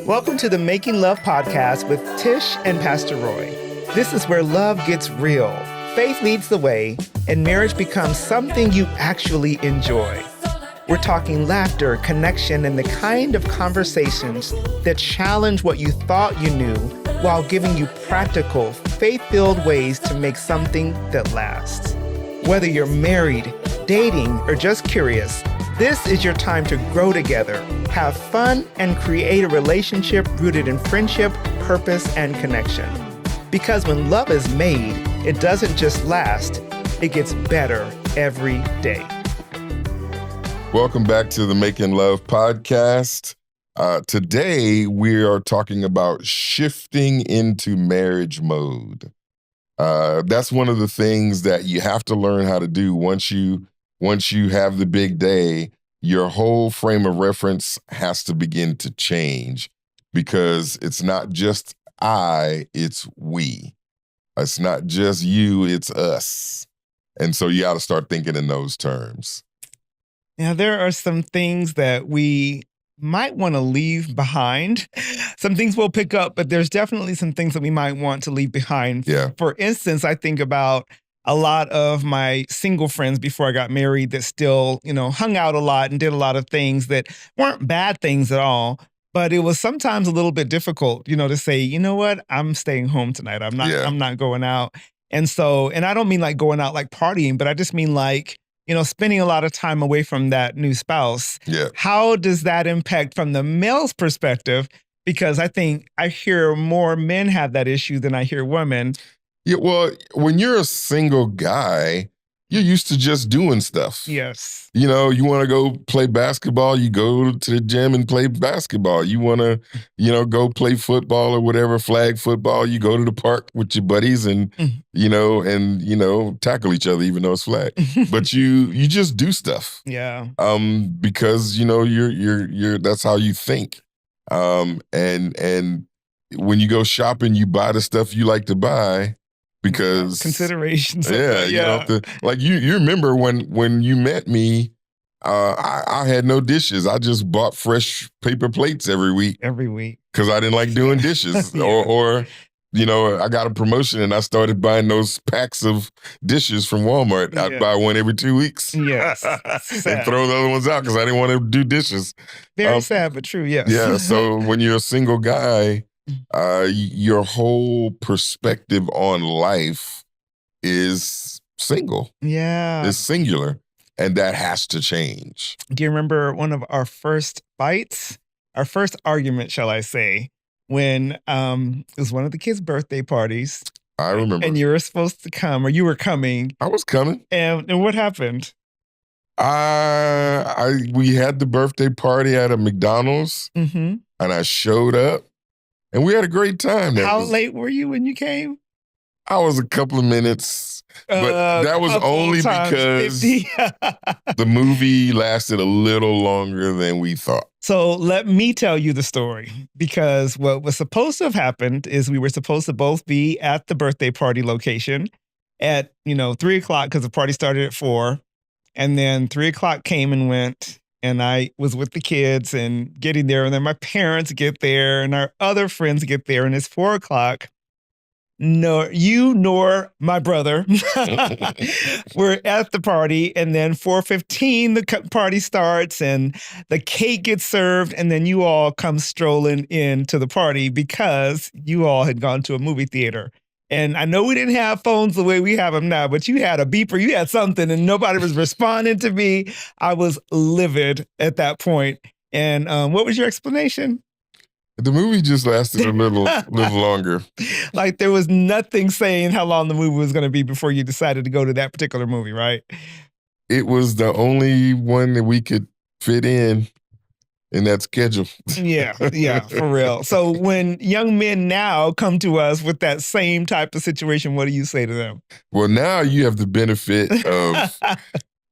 Welcome to the Making Love podcast with Tish and Pastor Roy. This is where love gets real, faith leads the way, and marriage becomes something you actually enjoy. We're talking laughter, connection, and the kind of conversations that challenge what you thought you knew while giving you practical, faith-filled ways to make something that lasts. Whether you're married, dating, or just curious, this is your time to grow together, have fun, and create a relationship rooted in friendship, purpose, and connection. Because when love is made, it doesn't just last, it gets better every day. Welcome back to the Making Love podcast. Today, we are talking about shifting into marriage mode. That's one of the things that you have to learn how to do once you have the big day. Your whole frame of reference has to begin to change because it's not just I, it's we. It's not just you, it's us. And so you got to start thinking in those terms. Now, there are some things that we might want to leave behind. Some things we'll pick up, but there's definitely some things that we might want to leave behind. Yeah. For instance, I think about a lot of my single friends before I got married that still, hung out a lot and did a lot of things that weren't bad things at all. But it was sometimes a little bit difficult, to say, you know what, I'm staying home tonight. I'm not going out. And I don't mean like going out like partying, but I just mean like, spending a lot of time away from that new spouse. Yeah. How does that impact from the male's perspective? Because I think I hear more men have that issue than I hear women. Yeah, well, when you're a single guy, you're used to just doing stuff. Yes. You want to go play basketball, you go to the gym and play basketball. You want to, go play football or whatever, flag football, you go to the park with your buddies and, tackle each other even though it's flag. But you just do stuff. Yeah. Because, you're that's how you think. And when you go shopping, you buy the stuff you like to buy. Because considerations. You remember when you met me, I had no dishes. I just bought fresh paper plates every week. Because I didn't like doing dishes. Yeah. or I got a promotion and I started buying those packs of dishes from Walmart. Yeah. I'd buy one every 2 weeks. Yes. And throw the other ones out because I didn't want to do dishes. Very sad, but true, yes. Yeah, so when you're a single guy, your whole perspective on life is single. Yeah. It's singular. And that has to change. Do you remember one of our first fights? Our first argument, shall I say, when it was one of the kids' birthday parties. I remember. And you were supposed to come, or you were coming. I was coming. And what happened? We had the birthday party at a McDonald's. Mm-hmm. And I showed up. And we had a great time. How late were you when you came? I was a couple of minutes, but that was only because the movie lasted a little longer than we thought. So let me tell you the story, because what was supposed to have happened is we were supposed to both be at the birthday party location at, 3:00 because the party started at 4. And then 3:00 came and went. And I was with the kids and getting there. And then my parents get there and our other friends get there. And it's 4:00. No, you nor my brother we're at the party. And then 4:15, the party starts and the cake gets served. And then you all come strolling into the party because you all had gone to a movie theater. And I know we didn't have phones the way we have them now, but you had a beeper, you had something, and nobody was responding to me. I was livid at that point. And what was your explanation? The movie just lasted a little longer. Like there was nothing saying how long the movie was going to be before you decided to go to that particular movie, right? It was the only one that we could fit in that schedule. Yeah, for real. So when young men now come to us with that same type of situation, what do you say to them? Well, now you have the benefit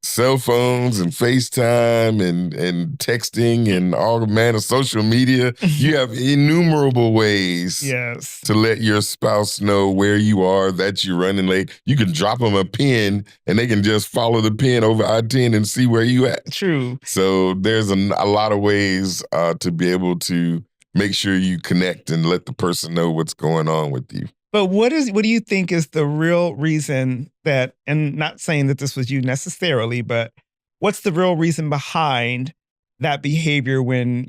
cell phones and FaceTime and texting and all the man of social media. You have innumerable ways Yes. to let your spouse know where you are, that you're running late. You can drop them a pin and they can just follow the pin over I-10 and see where you at. True. So there's a lot of ways to be able to make sure you connect and let the person know what's going on with you. But what do you think is the real reason that, and not saying that this was you necessarily, but what's the real reason behind that behavior when,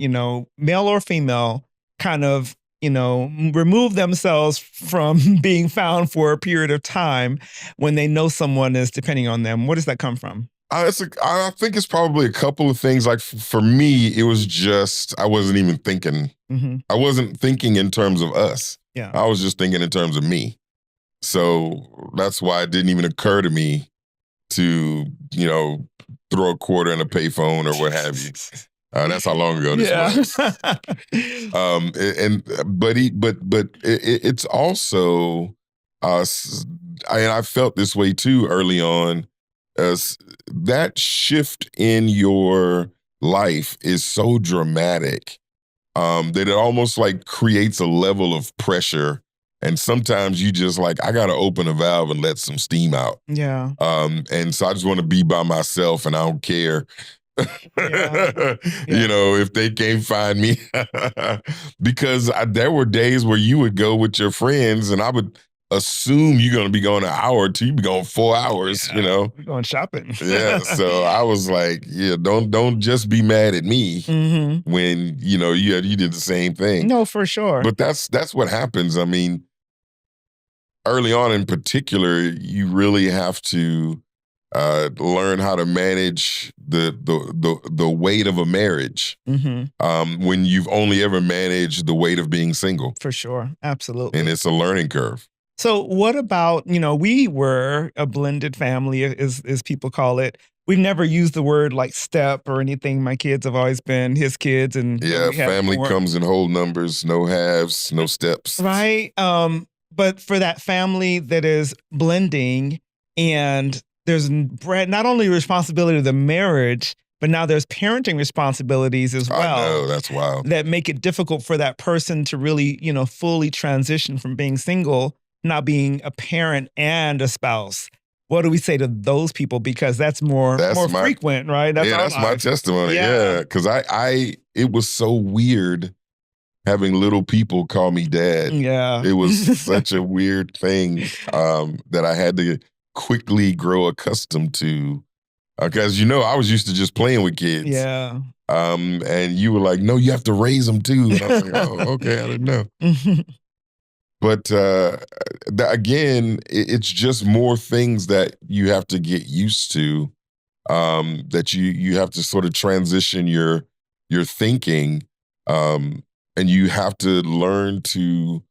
male or female kind of, remove themselves from being found for a period of time when they know someone is depending on them? Where does that come from? I think it's probably a couple of things. Like for me, it was just, I wasn't even thinking. Hmm. I wasn't thinking in terms of us. Yeah. I was just thinking in terms of me. So that's why it didn't even occur to me to, throw a quarter in a payphone or what have you. That's how long ago this was. It's also, and I felt this way too early on, as that shift in your life is so dramatic that it almost like creates a level of pressure. And sometimes you just like, I got to open a valve and let some steam out. Yeah. And so I just want to be by myself and I don't care. Yeah. If they can't find me. Because there were days where you would go with your friends and I would assume you're going to be going an hour or two, you'd be going 4 hours, We're going shopping. Yeah. So I was like, don't just be mad at me when, you did the same thing. No, for sure. But that's what happens. I mean, early on in particular, you really have to learn how to manage the weight of a marriage when you've only ever managed the weight of being single. For sure. Absolutely. And it's a learning curve. So what about, we were a blended family, as people call it. We've never used the word like step or anything. My kids have always been his kids. And yeah, we have family more. Comes in whole numbers, no halves, no steps. Right. But for that family that is blending and there's not only responsibility of the marriage, but now there's parenting responsibilities as well. I know, that's wild. That make it difficult for that person to really, fully transition from being single, now being a parent and a spouse. What do we say to those people? Because that's more frequent, right? That's my testimony. Yeah, because it was so weird having little people call me dad. Yeah, it was such a weird thing that I had to quickly grow accustomed to. Because I was used to just playing with kids. Yeah. And you were like, no, you have to raise them too. And I was like, oh, okay, I didn't know. But again, it's just more things that you have to get used to, that you have to sort of transition your thinking, and you have to learn to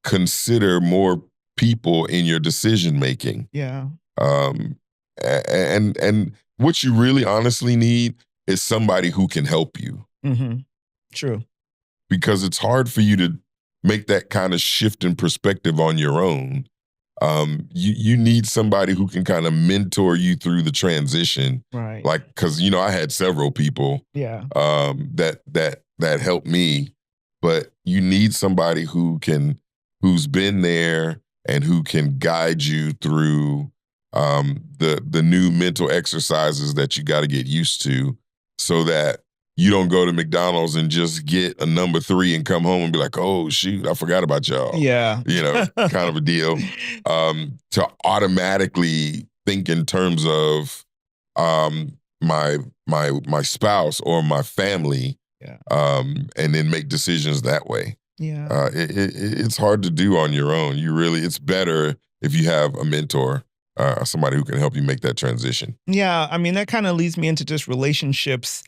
consider more people in your decision making. Yeah. And what you really honestly need is somebody who can help you. True. Because it's hard for you to make that kind of shift in perspective on your own. You need somebody who can kind of mentor you through the transition. Right. Like, because I had several people that helped me, but you need somebody who's been there and who can guide you through the new mental exercises that you got to get used to, so that you don't go to McDonald's and just get a number 3 and come home and be like, oh, shoot, I forgot about y'all. Yeah. Kind of a deal. To automatically think in terms of my spouse or my family, and then make decisions that way. Yeah. It's hard to do on your own. It's better if you have a mentor, somebody who can help you make that transition. Yeah. I mean, that kind of leads me into just relationships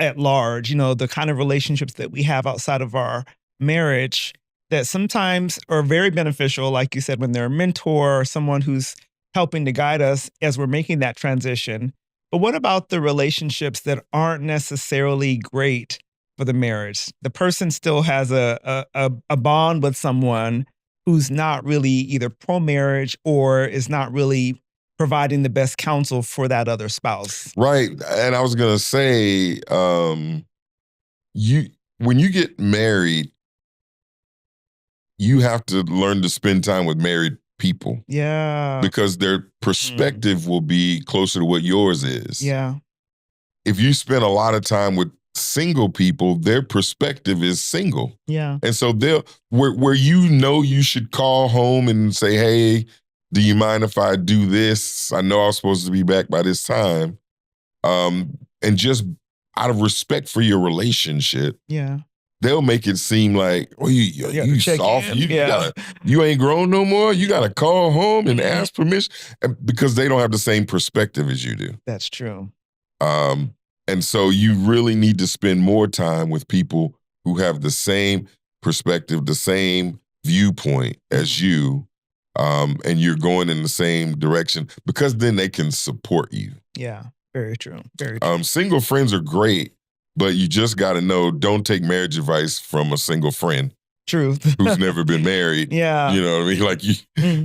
at large, the kind of relationships that we have outside of our marriage that sometimes are very beneficial, like you said, when they're a mentor or someone who's helping to guide us as we're making that transition. But what about the relationships that aren't necessarily great for the marriage? The person still has a bond with someone who's not really either pro-marriage or is not really providing the best counsel for that other spouse. Right. And I was gonna say, you when you get married, you have to learn to spend time with married people Yeah. because their perspective will be closer to what yours is. Yeah. If you spend a lot of time with single people, their perspective is single. Yeah. And so they'll where you know you should call home and say, hey, do you mind if I do this? I know I was supposed to be back by this time. And just out of respect for your relationship, Yeah. they'll make it seem like, oh, you check soft, in. you ain't grown no more. You gotta call home and Mhm. ask permission because they don't have the same perspective as you do. That's true. And so you really need to spend more time with people who have the same perspective, the same viewpoint as you, and you're going in the same direction because then they can support you. Yeah. Very true. Very true. Single friends are great, but you just got to know, don't take marriage advice from a single friend Truth. who's never been married. Yeah. You know what I mean? Like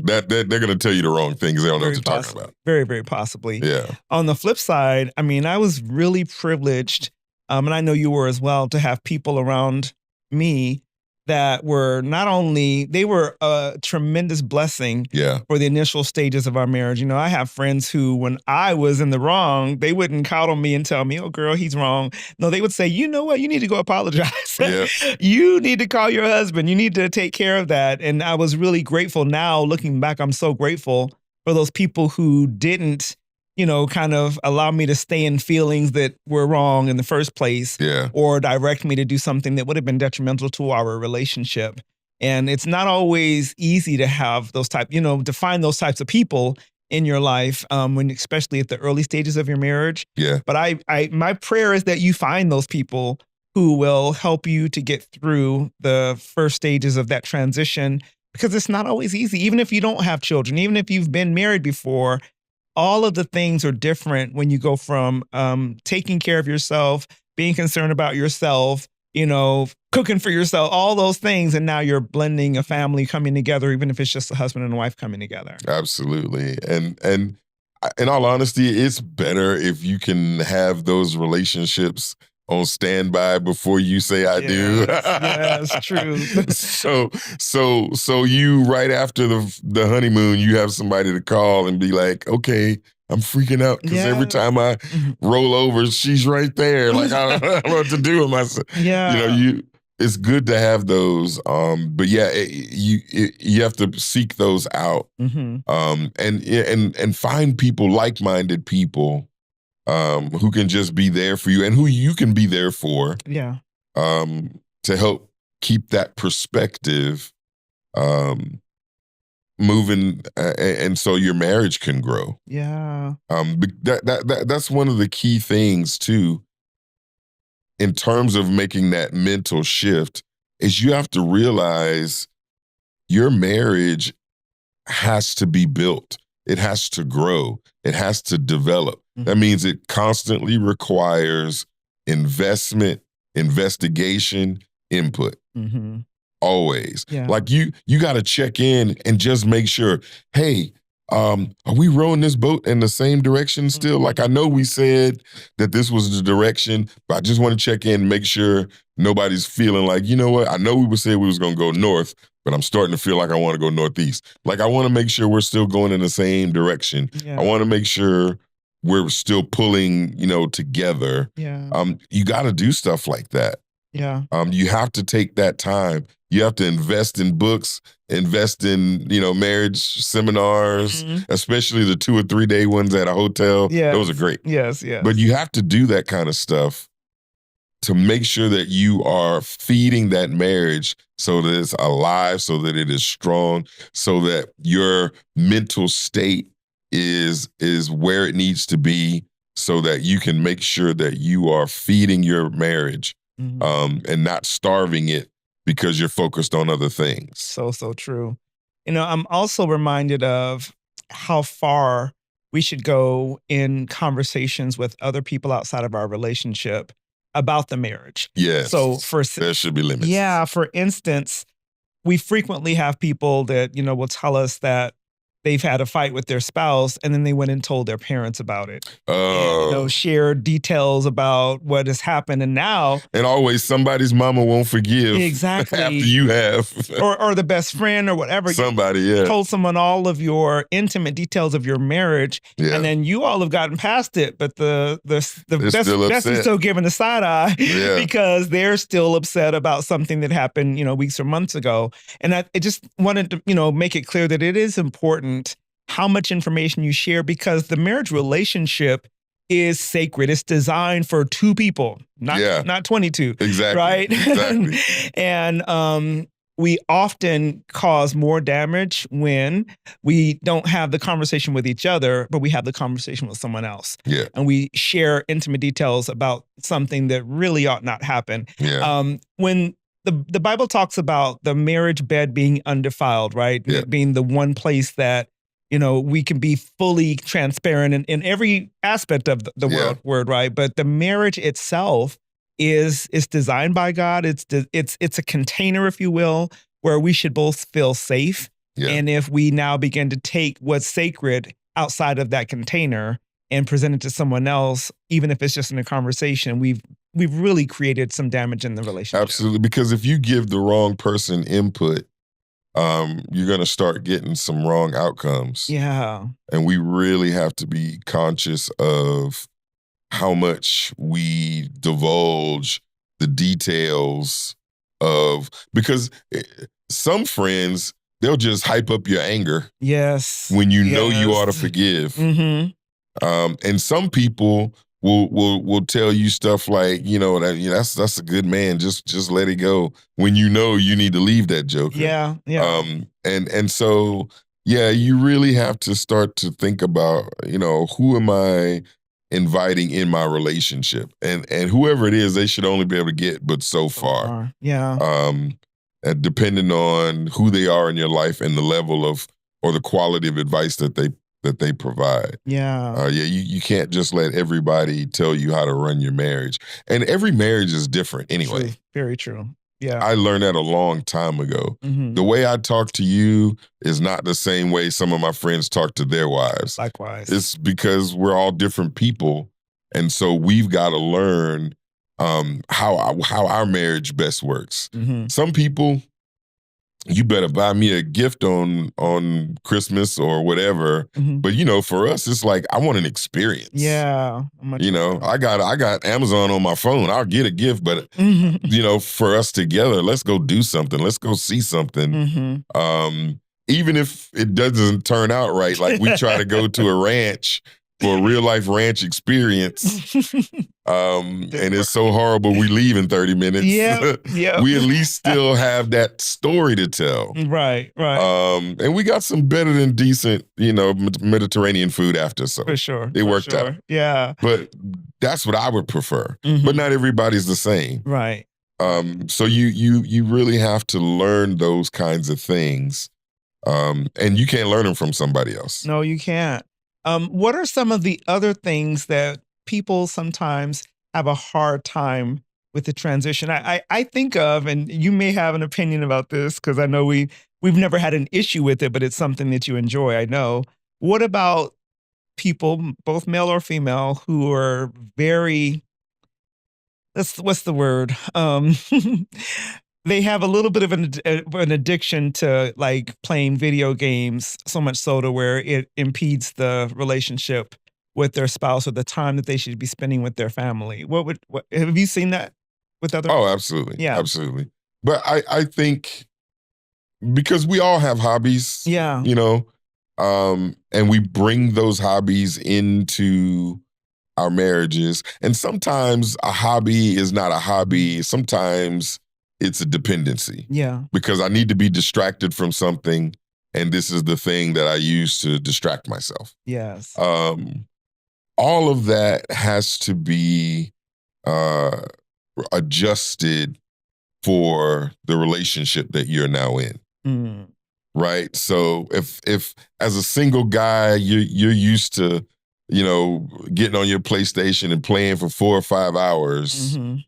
that they're going to tell you the wrong things. They don't know what they're talking about. Very, very possibly. Yeah. On the flip side, I mean, I was really privileged, and I know you were as well, to have people around me that were they were a tremendous blessing for the initial stages of our marriage. You know, I have friends who, when I was in the wrong, they wouldn't coddle me and tell me, oh, girl, he's wrong. No, they would say, you know what? You need to go apologize. Yeah. You need to call your husband. You need to take care of that. And I was really grateful. Now, looking back, I'm so grateful for those people who didn't, you know, kind of allow me to stay in feelings that were wrong in the first place, or direct me to do something that would have been detrimental to our relationship. And it's not always easy to have those to find those types of people in your life, especially at the early stages of your marriage. Yeah. But my prayer is that you find those people who will help you to get through the first stages of that transition, because it's not always easy. Even if you don't have children, even if you've been married before, all of the things are different when you go from taking care of yourself, being concerned about yourself, you know, cooking for yourself, all those things. And now you're blending a family coming together, even if it's just a husband and a wife coming together. Absolutely. And in all honesty, it's better if you can have those relationships on standby before you say I do. Yes, true. So you, right after the honeymoon, you have somebody to call and be like, okay, I'm freaking out because every time I roll over, she's right there. Like I don't know what to do with myself. Yeah. You know, it's good to have those. But yeah, you have to seek those out. And find people, like-minded people, who can just be there for you and who you can be there for. Yeah. To help keep that perspective moving, and so your marriage can grow. Yeah. That's one of the key things too, in terms of making that mental shift, is you have to realize your marriage has to be built. It has to grow. It has to develop. That means it constantly requires investment, investigation, input. Always. Yeah. Like you got to check in and just make sure, hey, are we rowing this boat in the same direction still? Like I know we said that this was the direction, but I just want to check in and make sure nobody's feeling like, you know what, I know we said we was going to go north, but I'm starting to feel like I want to go northeast. Like I want to make sure we're still going in the same direction. Yeah. I want to make sure we're still pulling, together. Yeah. You got to do stuff like that. Yeah. You have to take that time. You have to invest in books, invest in, marriage seminars, especially the 2 or 3 day ones at a hotel. Yes. Those are great. Yes. But you have to do that kind of stuff to make sure that you are feeding that marriage so that it's alive, so that it is strong, so that your mental state is where it needs to be, so that you can make sure that you are feeding your marriage and not starving it because you're focused on other things. So true. I'm also reminded of how far we should go in conversations with other people outside of our relationship about the marriage. Yes. So there should be limits. Yeah. For instance, we frequently have people that, will tell us that they've had a fight with their spouse, and then they went and told their parents about it. And, Oh, share details about what has happened. And now, and always somebody's mama won't forgive exactly, after you have. or the best friend or whatever. Somebody, you yeah. told someone all of your intimate details of your marriage, Yeah. and then you all have gotten past it, but the still best is upset. still giving the side eye Yeah. because they're still upset about something that happened, weeks or months ago. And I just wanted to, make it clear that it is important how much information you share, because the marriage relationship is sacred. It's designed for two people, not 22. Exactly. Right? Exactly. And we often cause more damage when we don't have the conversation with each other, but we have the conversation with someone else. Yeah. And we share intimate details about something that really ought not happen. Yeah. When the Bible talks about the marriage bed being undefiled, right? Yeah. It being the one place that we can be fully transparent in every aspect of the word, right? But the marriage itself is designed by God. It's a container, if you will, where we should both feel safe. Yeah. And if we now begin to take what's sacred outside of that container and present it to someone else, even if it's just in a conversation, we've really created some damage in the relationship. Absolutely, because if you give the wrong person input, you're going to start getting some wrong outcomes. Yeah. And we really have to be conscious of how much we divulge the details of, because some friends, they'll just hype up your anger. Yes. When you know you ought to forgive. Mm-hmm. And some people will tell you stuff like, that's a good man. Just let it go. When you know you need to leave that joker. Yeah. Yeah. And so, yeah, you really have to start to think about, who am I inviting in my relationship? And whoever it is, they should only be able to get but so far. Yeah. And depending on who they are in your life and the level of, or the quality of advice that they provide. Yeah. You can't just let everybody tell you how to run your marriage. And every marriage is different anyway. True. Very true. Yeah. I learned that a long time ago. Mm-hmm. The way I talk to you is not the same way some of my friends talk to their wives. Likewise. It's because we're all different people. And so we've got to learn how our marriage best works. Mm-hmm. Some people, you better buy me a gift on Christmas or whatever. Mm-hmm. But for us, it's like, I want an experience. Yeah. I got Amazon on my phone. I'll get a gift, but Mm-hmm. For us together, let's go do something. Let's go see something. Mm-hmm. Even if it doesn't turn out right, like we try to go to a ranch for a real life ranch experience. And it's so horrible we leave in 30 minutes. Yeah. We at least still have that story to tell. Right. And we got some better than decent, Mediterranean food after, so For sure. it worked out. Yeah. But that's what I would prefer. Mm-hmm. But not everybody's the same. Right. So you really have to learn those kinds of things. And you can't learn them from somebody else. No, you can't. What are some of the other things that people sometimes have a hard time with the transition? I think of, and you may have an opinion about this because I know we've never had an issue with it, but it's something that you enjoy, I know. What about people, both male or female, who are very, what's the word? They have a little bit of an addiction to like playing video games, so much so to where it impedes the relationship with their spouse or the time that they should be spending with their family. What have you seen that with other? Oh, absolutely. Yeah. Absolutely. But I think because we all have hobbies, Yeah. And we bring those hobbies into our marriages. And sometimes a hobby is not a hobby. Sometimes it's a dependency. Yeah. Because I need to be distracted from something, and this is the thing that I use to distract myself. Yes. All of that has to be adjusted for the relationship that you're now in. Mm. Right? So if as a single guy, you're used to, getting on your PlayStation and playing for 4 or 5 hours. Mm-hmm.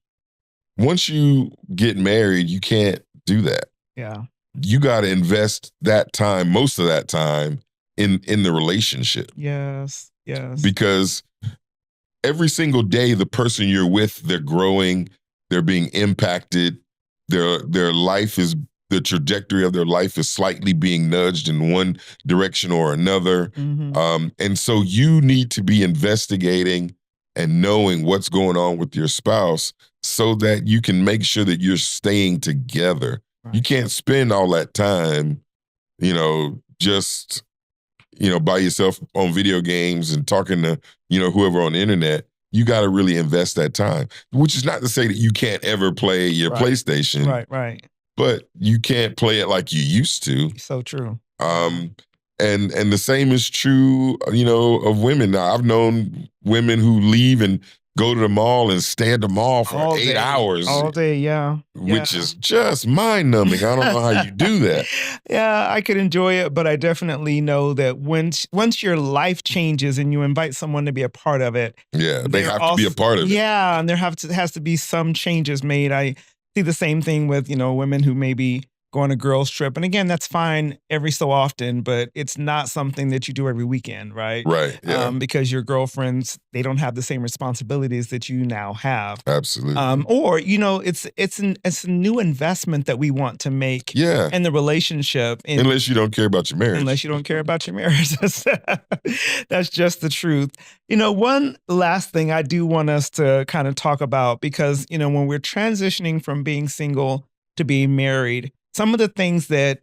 Once you get married, you can't do that. Yeah. You got to invest that time, most of that time, in the relationship. Yes. Because every single day, the person you're with, they're growing, they're being impacted, their life is, the trajectory of their life is slightly being nudged in one direction or another. And so you need to be investigating and knowing what's going on with your spouse so that you can make sure that you're staying together. Right. You can't spend all that time, just by yourself on video games and talking to, whoever on the internet. You got to really invest that time, which is not to say that you can't ever play your PlayStation. Right. But you can't play it like you used to. So true. And the same is true, of women. Now, I've known women who leave and go to the mall and stay at the mall for All 8 day. hours. All day, yeah. Which is just mind-numbing. I don't know how you do that. Yeah, I could enjoy it, but I definitely know that once your life changes and you invite someone to be a part of it. Yeah, they have to be a part of it. Yeah, and there has to be some changes made. I see the same thing with, women who maybe go on a girls' trip. And again, that's fine every so often, but it's not something that you do every weekend, right? Right, yeah. Because your girlfriends, they don't have the same responsibilities that you now have. Absolutely. Or, it's a new investment that we want to make in the relationship. Unless you don't care about your marriage. Unless you don't care about your marriage. That's just the truth. One last thing I do want us to kind of talk about, because, when we're transitioning from being single to being married, some of the things that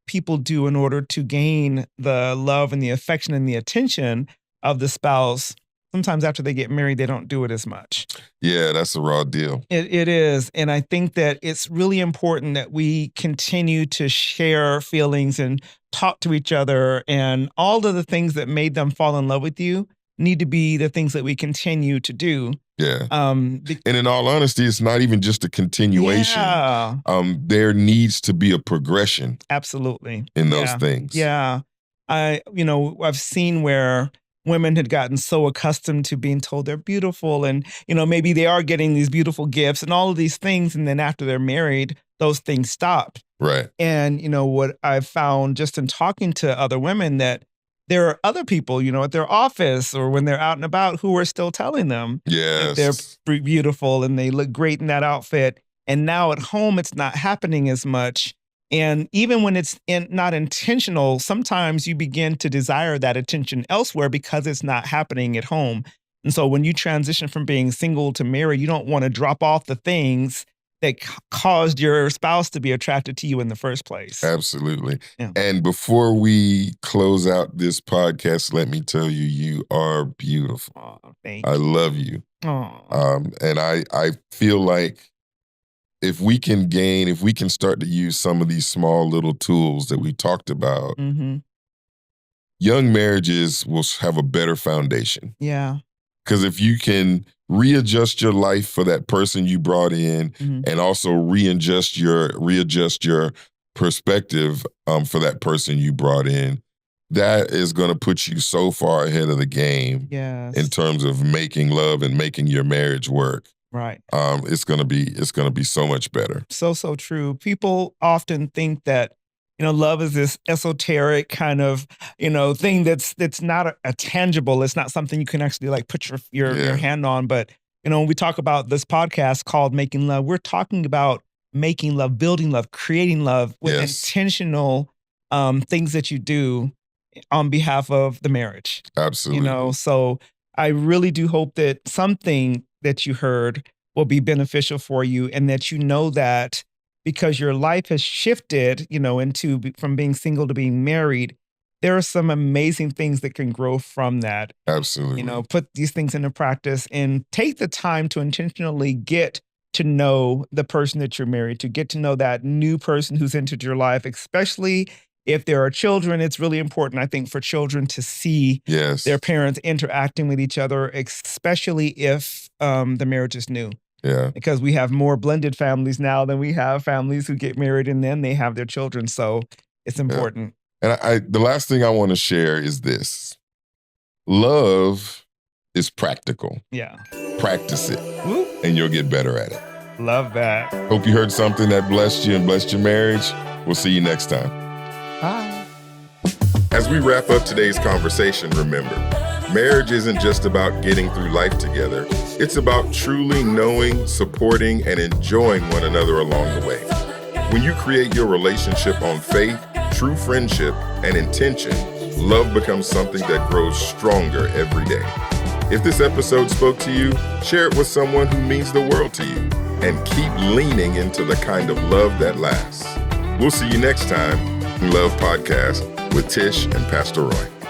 people do in order to gain the love and the affection and the attention of the spouse, sometimes after they get married, they don't do it as much. Yeah, that's a raw deal. It is. And I think that it's really important that we continue to share feelings and talk to each other, and all of the things that made them fall in love with you need to be the things that we continue to do. Yeah. And in all honesty, it's not even just a continuation. Yeah. There needs to be a progression. Absolutely. In those things. Yeah. I've seen where women had gotten so accustomed to being told they're beautiful, and, maybe they are getting these beautiful gifts and all of these things. And then after they're married, those things stop. Right. And, what I've found just in talking to other women, that there are other people, at their office or when they're out and about, who are still telling them that they're beautiful and they look great in that outfit. And now at home, it's not happening as much. And even when it's not intentional, sometimes you begin to desire that attention elsewhere because it's not happening at home. And so when you transition from being single to married, you don't want to drop off the things that caused your spouse to be attracted to you in the first place. Absolutely. Yeah. And before we close out this podcast, let me tell you, you are beautiful. Oh, thank you. I love you. Oh. And I feel like if we can start to use some of these small little tools that we talked about, young marriages will have a better foundation. Yeah. Because if you can readjust your life for that person you brought in, and also readjust your perspective for that person you brought in, that is going to put you so far ahead of the game in terms of making love and making your marriage work. Right. It's gonna be so much better. So true. People often think that, love is this esoteric kind of, thing that's not a tangible. It's not something you can actually like put your hand on. But, when we talk about this podcast called Making Love, we're talking about making love, building love, creating love with intentional things that you do on behalf of the marriage. Absolutely. So I really do hope that something that you heard will be beneficial for you, and that that because your life has shifted, from being single to being married, there are some amazing things that can grow from that. Absolutely. Put these things into practice and take the time to intentionally get to know the person that you're married to, get to know that new person who's entered your life, especially if there are children. It's really important, I think, for children to see their parents interacting with each other, especially if the marriage is new. Yeah. Because we have more blended families now than we have families who get married and then they have their children. So it's important. And the last thing I want to share is this. Love is practical. Yeah. Practice it, and you'll get better at it. Love that. Hope you heard something that blessed you and blessed your marriage. We'll see you next time. Bye. As we wrap up today's conversation, remember, marriage isn't just about getting through life together. It's about truly knowing, supporting, and enjoying one another along the way. When you create your relationship on faith, true friendship, and intention, love becomes something that grows stronger every day. If this episode spoke to you, share it with someone who means the world to you, and keep leaning into the kind of love that lasts. We'll see you next time in Love Podcast with Tish and Pastor Roy.